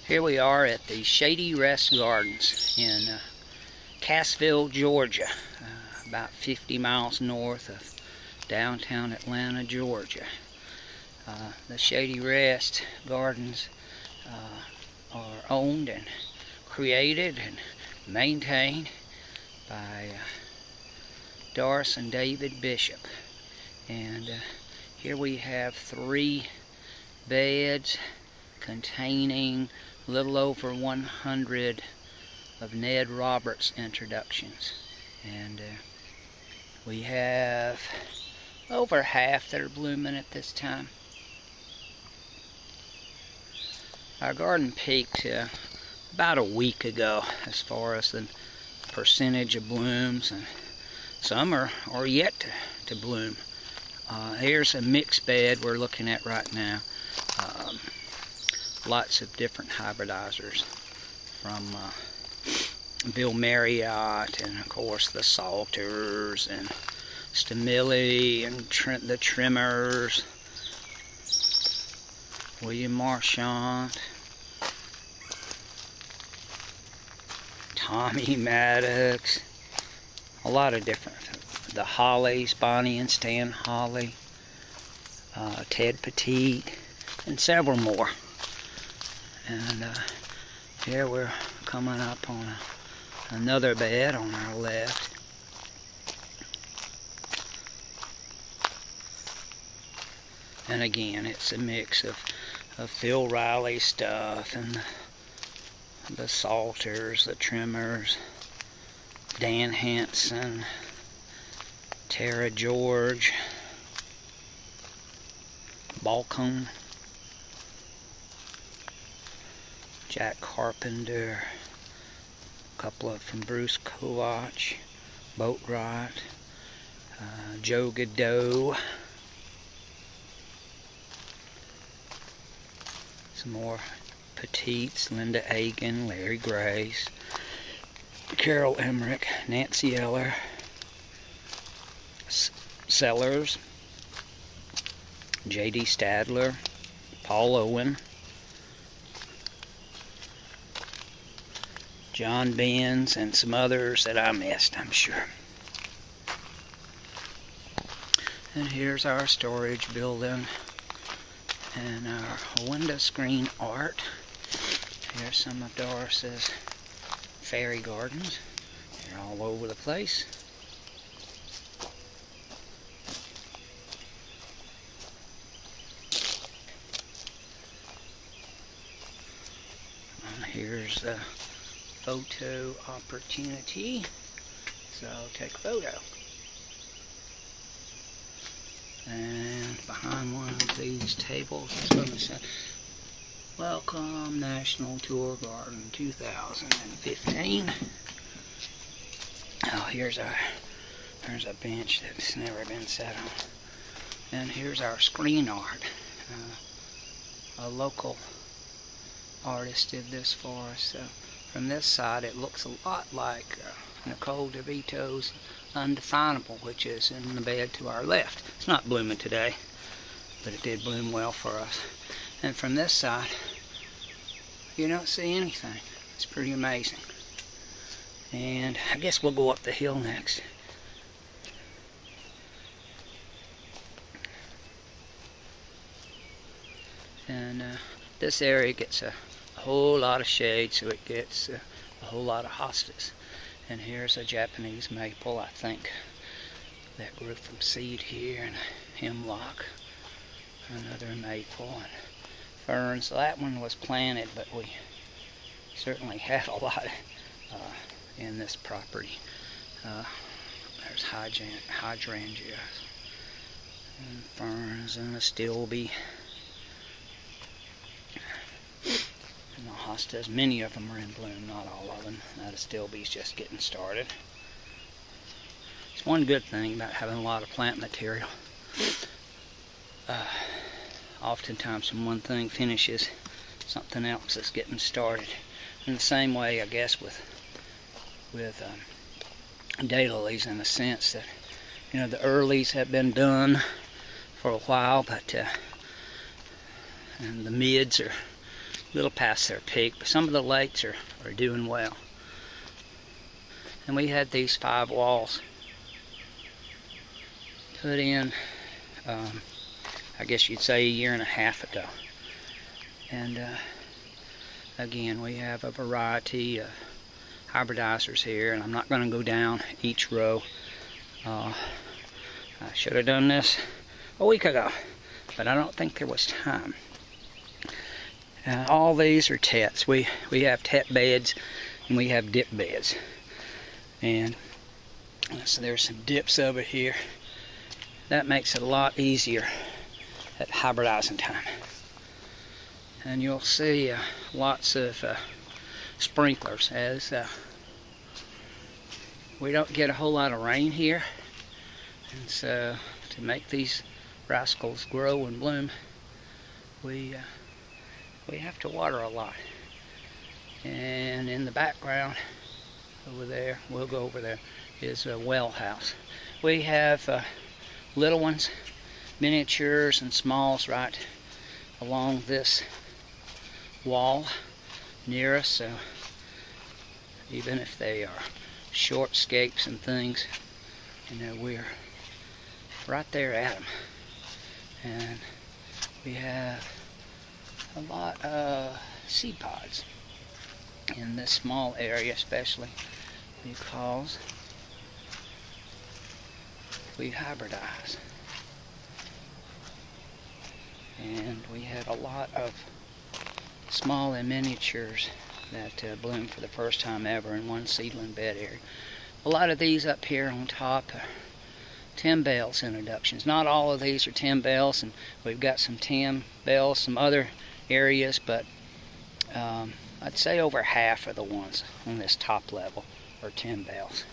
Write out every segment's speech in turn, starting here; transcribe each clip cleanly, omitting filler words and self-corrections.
Here we are at the Shady Rest Gardens in Cassville, Georgia, about 50 miles north of downtown Atlanta, Georgia. The Shady Rest Gardens are owned and created and maintained by Doris and David Bishop. And here we have 3 beds containing a little over 100 of Ned Roberts introductions. And we have over half that are blooming at this time. Our garden peaked about a week ago as far as the percentage of blooms, and some are yet to bloom. Here's a mixed bed we're looking at right now. Lots of different hybridizers from Bill Marriott, and of course the Salters and Stamilli and the Trimmers, William Marchant, Tommy Maddox, a lot of different, the Hollies, Bonnie and Stan Holly, Ted Petit, and several more. And here we're coming up on another bed on our left. And again, it's a mix of Phil Riley stuff and the Salters, the Trimmers, Dan Hanson, Tara George, Balcone, Jack Carpenter, a couple of from Bruce Kovach, Boatwright, Joe Godot, some more Petites, Linda Agan, Larry Grace, Carol Emmerich, Nancy Eller, Sellers, J.D. Stadler, Paul Owen, John Benz, and some others that I missed, I'm sure. And here's our storage building and our window screen art. Here's some of Doris's fairy gardens. They're all over the place. And here's the photo opportunity, so I'll take a photo. And behind one of these tables is going to say, "Welcome National Tour Garden 2015." Oh, here's a bench that's never been sat on. And here's our screen art. A local artist did this for us. So from this side, it looks a lot like Nicole DeVito's Undefinable, which is in the bed to our left. It's not blooming today, but it did bloom well for us. And from this side, you don't see anything. It's pretty amazing. And I guess we'll go up the hill next. And this area gets a whole lot of shade, so it gets a whole lot of hostas. And here's a Japanese maple, I think, that grew from seed here, and a hemlock, another maple, and ferns. That one was planted, but we certainly had a lot in this property. There's hydrangeas and ferns and a stilby. And the hostas, many of them are in bloom, not all of them. That stilby's just getting started. It's one good thing about having a lot of plant material. Oftentimes when one thing finishes, something else is getting started. In the same way, I guess, with daylilies, in the sense that, you know, the earlies have been done for a while, but and the mids are little past their peak, but some of the lakes are doing well. And we had these 5 walls put in, I guess you'd say a year and a half ago. And again, we have a variety of hybridizers here, and I'm not going to go down each row. I should have done this a week ago, but I don't think there was time. All these are tets. We have tet beds and we have dip beds. And so there's some dips over here. That makes it a lot easier at hybridizing time. And you'll see lots of sprinklers, as we don't get a whole lot of rain here, and so to make these rascals grow and bloom, we have to water a lot. And in the background over there, we'll go over there, is a well house. We have little ones, miniatures and smalls right along this wall near us, so even if they are short scapes and things, you know, we're right there at them. And we have a lot of seed pods in this small area, especially because we hybridize. And we have a lot of small and miniatures that bloom for the first time ever in one seedling bed area. A lot of these up here on top are 10 bells introductions. Not all of these are 10 bells, and we've got some 10 bells, some other areas, but I'd say over half of the ones on this top level are 10 bells.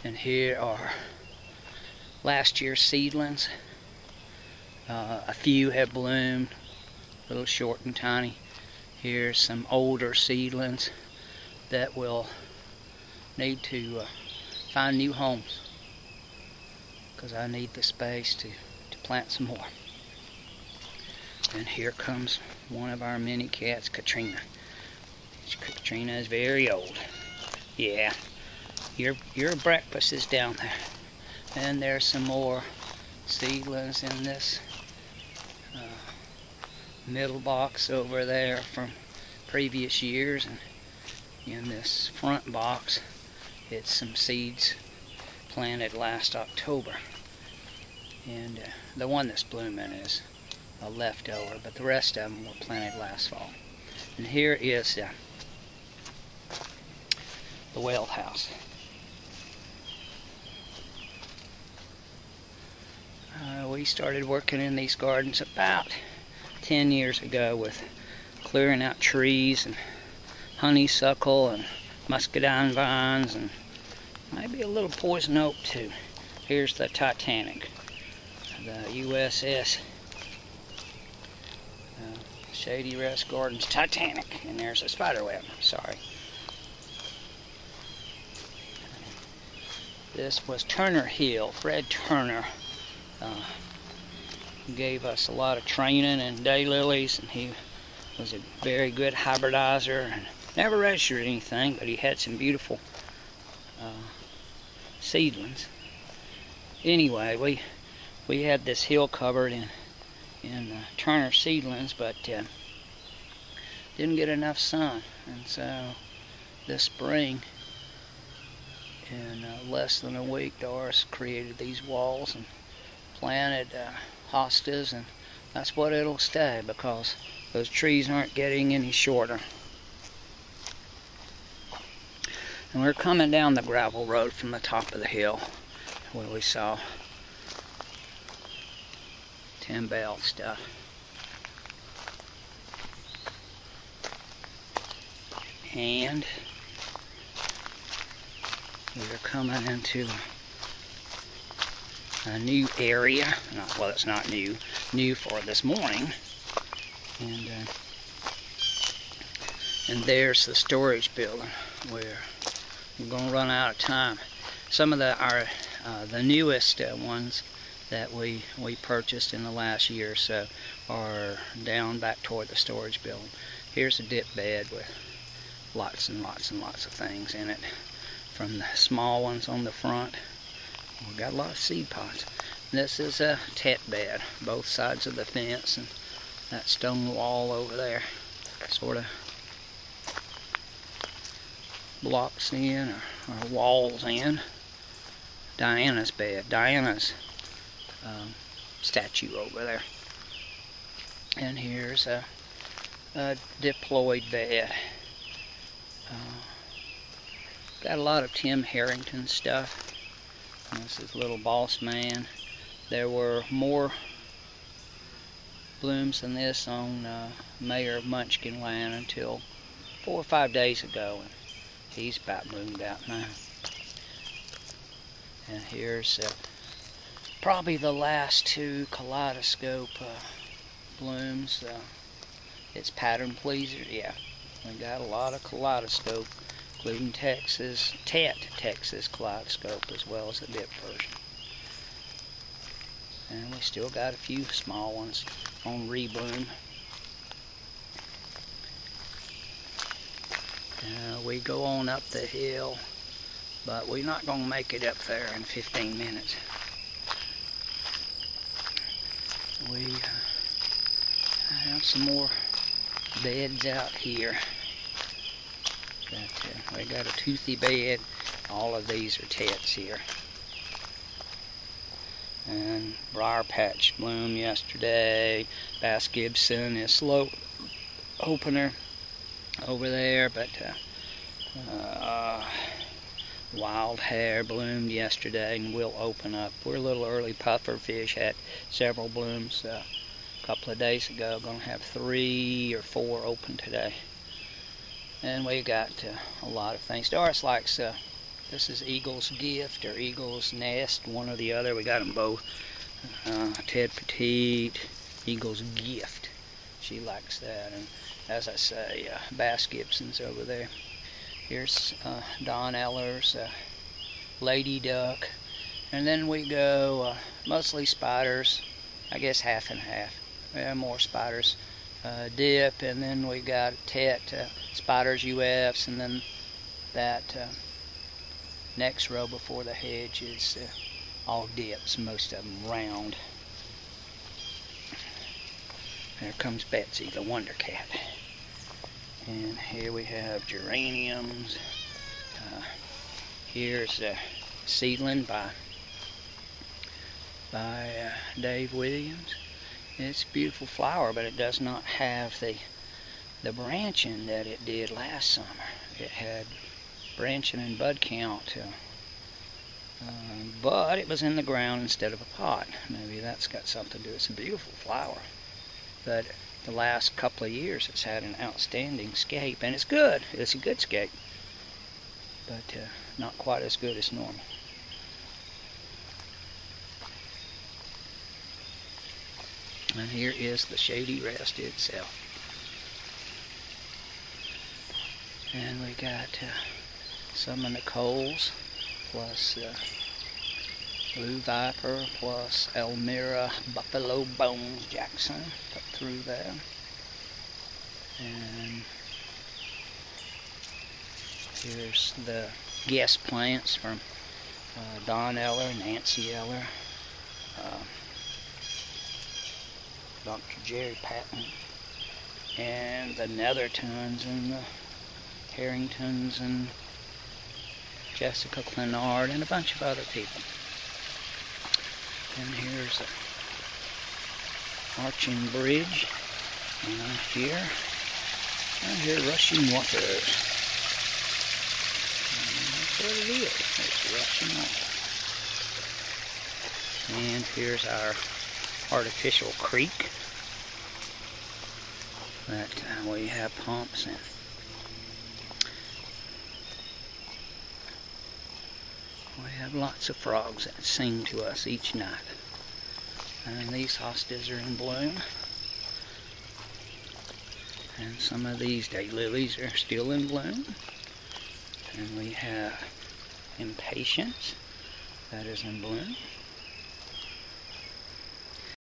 And here are last year's seedlings. A few have bloomed, a little short and tiny. Here's some older seedlings that will need to find new homes, because I need the space to plant some more. And here comes one of our mini cats, Katrina. Katrina is very old. Yeah, your breakfast is down there. And there's some more seedlings in this middle box over there from previous years, and in this front box it's some seeds planted last October, and the one that's blooming is a leftover, but the rest of them were planted last fall. And here is the well house. We started working in these gardens about 10 years ago with clearing out trees and honeysuckle and muscadine vines and maybe a little poison oak too. Here's the Titanic, the USS Shady Rest Garden's Titanic, and there's a spiderweb. Sorry. This was Turner Hill. Fred Turner gave us a lot of training in Daylilies, and he was a very good hybridizer and never registered anything, but he had some beautiful seedlings. Anyway, we had this hill covered in Turner seedlings, but didn't get enough sun, and so this spring, in less than a week, Doris created these walls and planted hostas, and that's what it'll stay, because those trees aren't getting any shorter. And we're coming down the gravel road from the top of the hill where we saw 10 bell stuff. And we're coming into a new area. Well, it's not new for this morning. And there's the storage building where we're going to run out of time. Some of the newest ones that we purchased in the last year or so are down back toward the storage building. Here's a dip bed with lots and lots and lots of things in it. From the small ones on the front, we've got a lot of seed pods. This is a tet bed, both sides of the fence, and that stone wall over there sort of blocks in or walls in Diana's bed, Diana's statue over there. And here's a diploid bed. Got a lot of Tim Harrington stuff. This is Little Boss Man. There were more blooms than this on Mayor of Munchkin land until 4 or 5 days ago, and he's about bloomed out now. And here's probably the last 2 kaleidoscope blooms. It's pattern pleaser, yeah. We got a lot of kaleidoscope, including Texas kaleidoscope, as well as a dip version. And we still got a few small ones on rebloom. We go on up the hill, but we're not going to make it up there in 15 minutes. We have some more beds out here. We got a toothy bed. All of these are tets here. And briar patch bloom yesterday. Bass Gibson is slow opener over there, but wild hare bloomed yesterday and will open up. We're a little early. Pufferfish had several blooms a couple of days ago. Going to have 3 or 4 open today. And we got a lot of things. Doris likes, this is Eagle's Gift or Eagle's Nest, one or the other. We got them both. Ted Petite, Eagle's Gift. She likes that. And as I say, Bass Gibson's over there. Here's Don Eller's Lady Duck. And then we go mostly spiders, I guess half and half. More spiders. Dip, and then we got tet, spiders, UFs, and then that next row before the hedge is all dips, most of them round. There comes Betsy, the Wonder Cat. And here we have geraniums. Here's a seedling by Dave Williams. It's a beautiful flower, but it does not have the branching that it did last summer. It had branching and bud count, but it was in the ground instead of a pot. Maybe that's got something to do with it. It's a beautiful flower, but the last couple of years it's had an outstanding scape, and it's good. It's a good scape, but not quite as good as normal. And here is the Shady Rest itself. And we got some of Nicole's, plus Blue Viper, plus Elmira Buffalo Bones Jackson up through there. And here's the guest plants from Don Eller, Nancy Eller, Dr. Jerry Patton, and the Nethertons and the Harringtons and Jessica Clenard and a bunch of other people. And here's an arching bridge, and here rushing water. And that's what it is. It's rushing water. And here's our artificial creek that we have pumps in. We have lots of frogs that sing to us each night. And these hostas are in bloom. And some of these daylilies are still in bloom. And we have impatience that is in bloom.